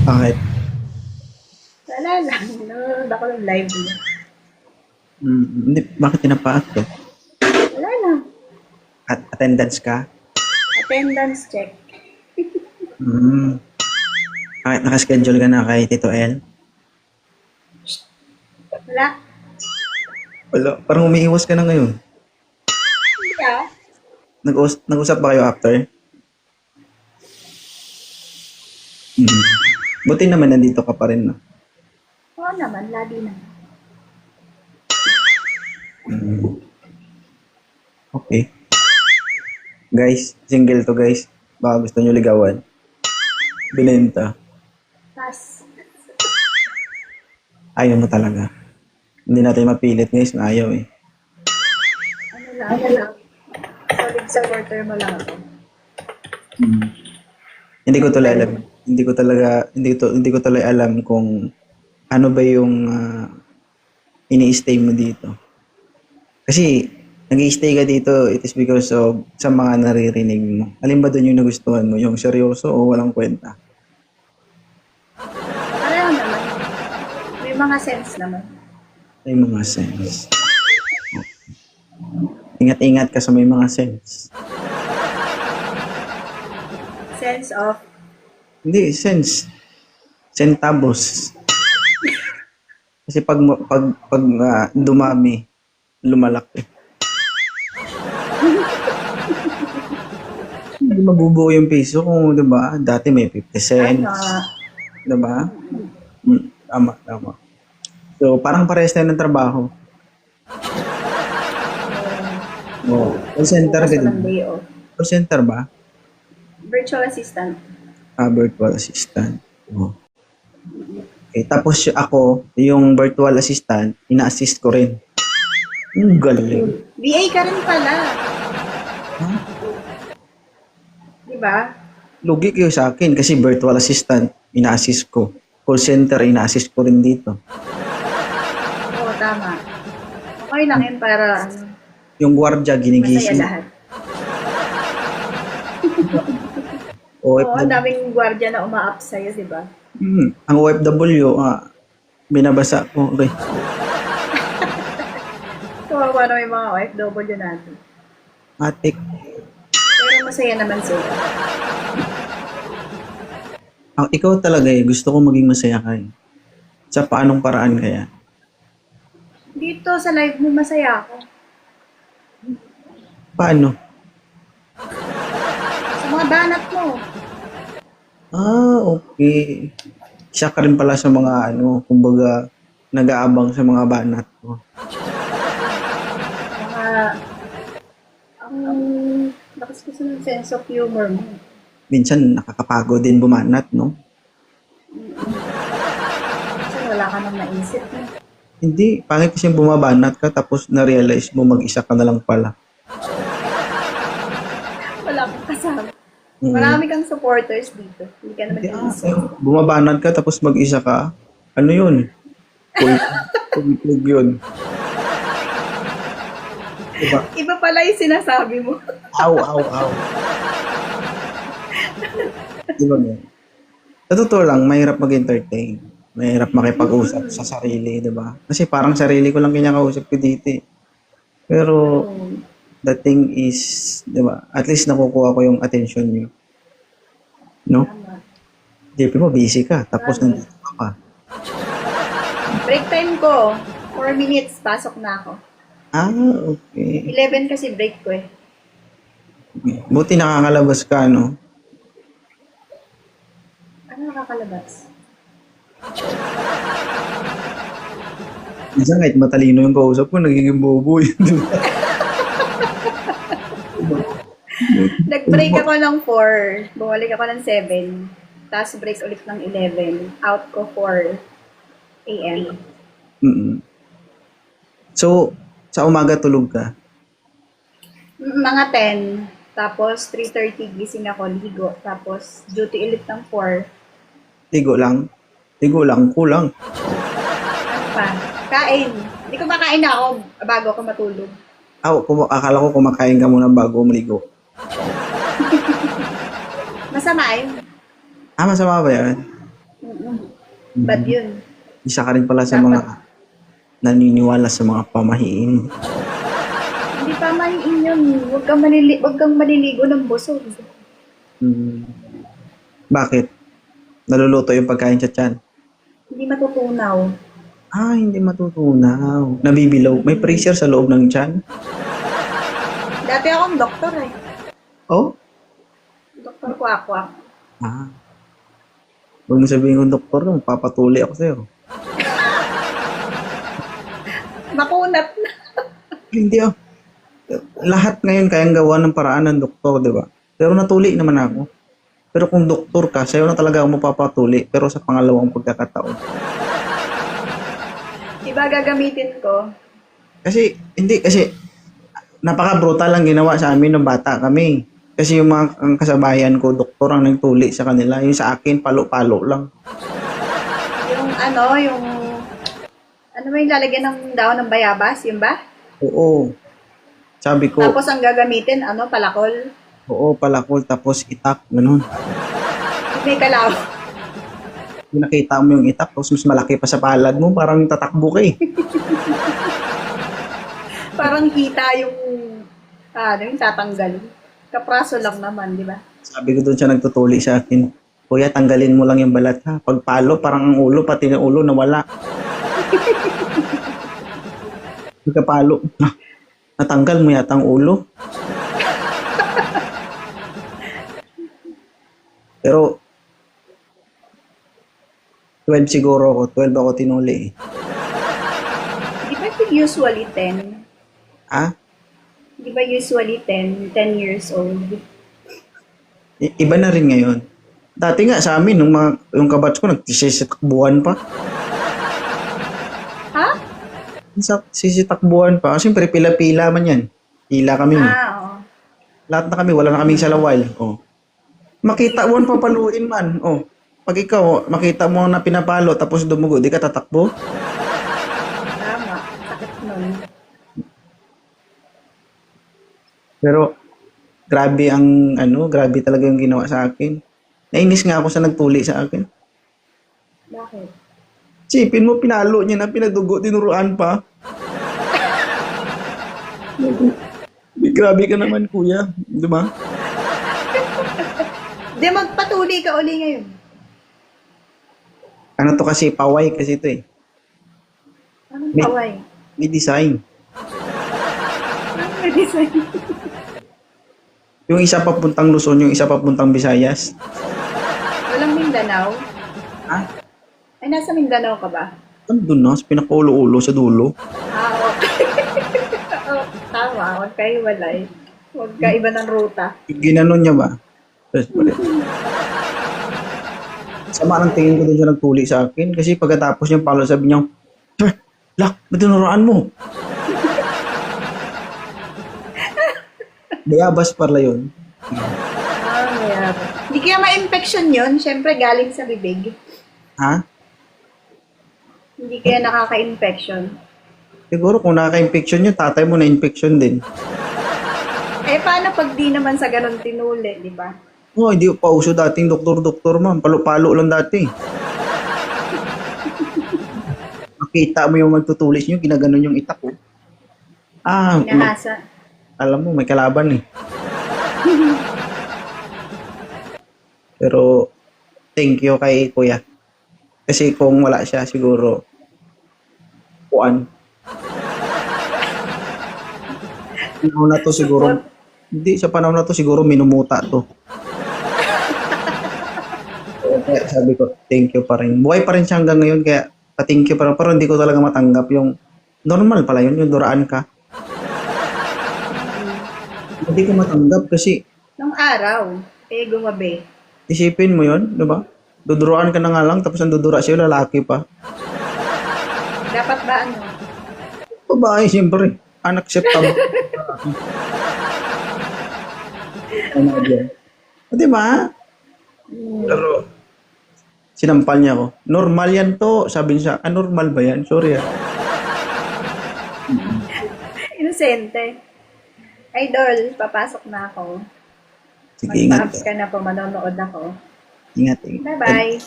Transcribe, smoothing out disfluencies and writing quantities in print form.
Bakit? Wala lang. Nanonood ako ng live niya. Hindi, bakit tinapa-active? Wala lang. At attendance ka? Attendance check. Hmm. Bakit nakaschedule ka na kay Tito L? Wala. Wala, parang umiiwas ka na ngayon. Hindi ah. Nag-usap ba kayo after? Hmm. Buti naman nandito ka pa rin, no? Oo naman, lagi naman. Okay. Guys, single to guys. Baka gusto nyo ligawan. Binenta. Pass. Ayaw mo talaga. Hindi natin mapilit guys, ayaw eh. Ano lang. Solid supporter mo lang ako. Hindi ko tuloy alam. Hindi ko tuloy alam kung ano ba yung ini-stay mo dito. Kasi nag-i-stay ka dito, it is because of sa mga naririnig mo. Alin ba doon yung nagustuhan mo? Yung seryoso o walang kwenta? Pareho naman. May mga sense naman. May mga sense. Ingat-ingat ka sa may mga sense. Sense of Hindi, sense. Centavos. Kasi pag dumami, lumalaki. Hindi mabubuo yung piso kung, di ba? Dati may 50 cents. Di ba? Tama. So, parang parehas tayo ng trabaho. Call center ka bukas ng din. day off. Call center ba? Virtual assistant. Virtual assistant. Okay, tapos ako, yung virtual assistant, ina-assist ko rin. Galing. VA ka rin pala. Huh? Diba? Lugi kayo sa akin kasi virtual assistant, ina-assist ko. Call center, ina-assist ko rin dito. Oo, tama. Okay lang yun para Yung gwardiya, masaya ginigising. lahat. OFW. Oo, ang daming gwardiya na uma-up sa'yo, diba? Ang OFW, binabasa ko. Okay. Kawawa na yung mga OFW natin. Atik. Pero masaya naman sila. Ikaw talaga eh, gusto ko maging masaya ka eh. Sa paanong paraan kaya? Dito sa live mo, masaya ako. Paano? Sa mga banat mo. Okay. Isa ka rin pala sa mga kumbaga, nag-aabang sa mga banat ko. Ang lakas ko sa sense of humor mo. Minsan nakakapagod din bumanat, no? Kasi wala ka nang naisip mo. Hindi, pangit kasi bumabanat ka tapos na-realize mo mag-isa ka na lang pala. Wala kang kasama. Marami kang supporters dito. Hindi ka naman naisip. Bumabanat ka tapos mag-isa ka, ano yun? Pulpug yun. Diba? Iba pala yung sinasabi mo. Aw. Diba nga? Sa totoo lang, mahirap mag-entertain. Mahirap makipag-usap sa sarili, diba? Kasi parang sarili ko lang kinakausap ko dito eh. Pero, the thing is, diba, at least nakukuha ko yung attention nyo. No? Tama. JP mo, busy ka. Tapos nandito ka pa. Break time ko. 4 minutes, pasok na ako. Okay. 11 kasi break ko eh. Buti nakakalabas ka, no? Ano nakakalabas? Minsan kahit matalino yung kausap ko, nagiging bobo yun. Nag-break ako ng 4. Bumalik ako ng 7. Tapos break ulit ng 11. Out ko 4 a.m. So, sa umaga tulog ka? Mga 10. Tapos 3:30 gising ako, ligo. Tapos duty ulit ng 4. Ligo lang? Ligo lang, kulang. Ano pa? Kain. Hindi ko makain na ako bago ako matulog. Akala ko kumakain ka muna bago maligo. Masama yun. Masama ba yan? Bad yun. Isa ka rin pala sa mga naniniwala sa mga pamahiin. Hindi pa mahiin yun. Huwag kang maliligo ng busog. Hmm. Bakit? Naluluto yung pagkain sa tiyan? Hindi matutunaw. Ah, hindi matutunaw. Nabibilog. May pressure sa loob ng tiyan? Dati akong doktor eh. Oh? Doktor Kwak-Kwak. Ah. Huwag mo sabihin kong doktor, magpapatuli ako sa'yo. Makunat na. Hindi ah. Lahat ngayon kayang gawa ng paraan ng doktor, di ba? Pero natuli naman ako. Pero kung doktor ka, sa'yo na talaga ako mapapatuli. Pero sa pangalawang pagkakataon. Iba gagamitin ko. Kasi napaka-brutal ang ginawa sa amin ng bata kami. Kasi yung mga ang kasabayan ko, doktor ang nagtuli sa kanila. Yung sa akin, palo-palo lang. Yung ano ba yung lalagyan ng daon ng bayabas? Yun ba? Oo. Sabi ko, Tapos ang gagamitin, palakol. oo, palakol, tapos itak, ganun. May kalaw. Kung nakita mo yung itak, tapos mas malaki pa sa palad mo, parang tatakbo ka eh. Parang hita yung tatanggal. Kapraso lang naman, di ba? Sabi ko doon siya nagtutuli sa akin, Kuya, tanggalin mo lang yung balat ha. Pag palo, parang ang ulo, pati ng ulo nawala. Pagkapalo, natanggal mo yata ang ulo. Pero, 12 siguro ako. 12 ako tinuli eh. Di ba usually 10? Ah? Di ba usually 10 years old? Iba na rin ngayon. Dati nga sa amin, yung kabatch ko, nagsisitakbuhan pa. Ha? Sisitakbuhan pa. Siyempre, pila-pila man yan. Pila kami. Oo. Lahat na kami, wala na kaming salawal. Oh. Makita mo papaluin man. Oh. Pag ikaw, makita mo na pinapalo tapos dumugo, di ka tatakbo? Tama. Sakit nun. Pero, grabe talaga yung ginawa sa akin. Nainis nga ako sa nagtuli sa akin. Bakit? Sipin mo, pinalo niya na, pinadugo, tinuruan pa. Grabe ka naman, kuya. Di ba? Di magpatuli ka uli ngayon. Ano to kasi, paway kasi ito eh. Anong May- kaway? May design. Anong design? Yung isa papuntang Luzon, yung isa papuntang Visayas. Walang Mindanao? Ha? Ay, nasa Mindanao ka ba? Andun na, sa pinakaulo-ulo sa dulo. Okay. Oo, tama. Huwag kayo walay. Huwag ka iba ng ruta. Ginanon niya ba? Tapos, sama ng tingin ko doon siya nagtuli sa akin. Kasi pagkatapos niyang palo, sabi niya, Sir, lak, ba't tinuruan mo? Bayabas pala yun. Mayroon. Hindi kaya ma-infection yun. Siyempre, galing sa bibig. Ha? Hindi kaya nakaka-infection. Siguro kung nakaka-infection yun, tatay mo na infection din. Eh, paano pag di naman sa ganun tinuli, di ba? Oh, hindi pa uso dating doktor-doktor man. Palo-palo lang dati. Makita mo yung magtutulis nyo, ginaganon yung itak ko. Ah, Pinahasa. alam mo, may kalaban eh. Pero, thank you kay kuya. Kasi kung wala siya, siguro, kuan. Panahon na to siguro, hindi, sa panahon na to siguro minumuta to. Kaya sabi ko, thank you pa rin. Buhay pa rin siya hanggang ngayon, kaya pa-thank you pa rin. Pero hindi ko talaga matanggap yung, normal pala yun, yung duraan ka. Hindi ko matanggap kasi, Nung araw, gumabi. isipin mo yun, di ba? Duduruan ka na nga lang, tapos ang dudura sa'yo, lalaki pa. Dapat ba Babae, siyempre. Unacceptable. Ano yan? Di ba? Pero, sinampal niya ako. Normal yan to. Sabi niya, normal ba yan? Sorry ah. Inosente. Idol, papasok na ako. Sige, ingat Mag-apps ka na po, manonood ako. Ingat. Bye-bye.